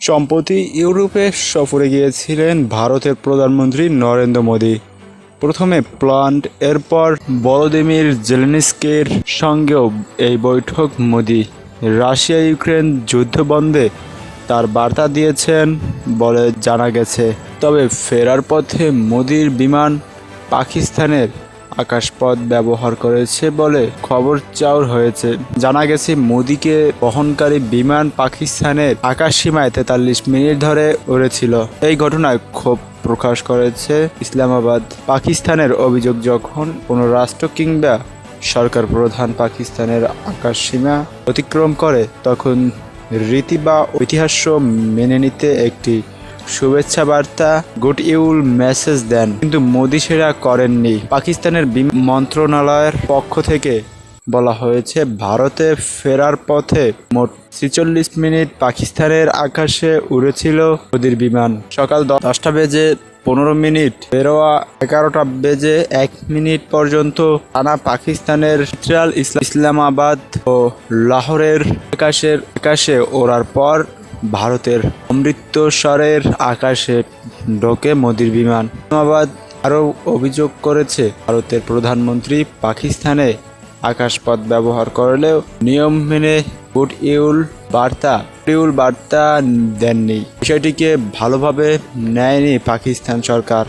সম্প্রতি ইউরোপে সফরে গিয়েছিলেন ভারতের প্রধানমন্ত্রী নরেন্দ্র মোদী। প্রথমে পোল্যান্ড, এরপর ভলোদিমির জেলেনস্কির সঙ্গেও এই বৈঠক। মোদী রাশিয়া ইউক্রেন যুদ্ধ বন্ধে তার বার্তা দিয়েছেন বলে জানা গেছে। তবে ফেরার পথে মোদীর বিমান পাকিস্তানের আকাশপথ ব্যবহার করেছে বলে খবর চাউর হয়েছে। জানা গেছে, মোদীকে বহনকারী বিমান পাকিস্তানের আকাশসীমায় ৪৩ মিনিট ধরে উড়েছিল। এই ঘটনায় ক্ষোভ প্রকাশ করেছে ইসলামাবাদ। পাকিস্তানের অভিযোগ, যখন কোনো রাষ্ট্র কিংবা সরকার প্রধান পাকিস্তানের আকাশসীমা অতিক্রম করে, তখন রীতি বা ঐতিহ্য মেনে নিতে একটি শুভেচ্ছা বার্তা, গুড ইউল মেসেজ দেন। কিন্তু মোদী সেটা করেননি। পাকিস্তানের বিমান মন্ত্রণালয়ের পক্ষ থেকে বলা হয়েছে, ভারতে ফেরার পথে মোট ৪৬ মিনিট পাকিস্তানের আকাশে উড়েছিল মোদীর বিমান। সকাল 10টা বেজে 15 মিনিট বেরোয়া 11টা বেজে 1 মিনিট পর্যন্ত টানা পাকিস্তানের চিত্রাল, ইসলামাবাদ ও লাহোরের আকাশে ওড়ার পর ভারতের অমৃতসরের আকাশে ঢোকে মোদীর বিমান। ইসলামাবাদ আরও অভিযোগ করেছে, ভারতের প্রধানমন্ত্রী পাকিস্তানে আকাশপথ ব্যবহার করলেও নিয়ম মেনে গুড ইউল বার্তা দেননি। বিষয়টিকে ভালোভাবে নেয়নি পাকিস্তান সরকার।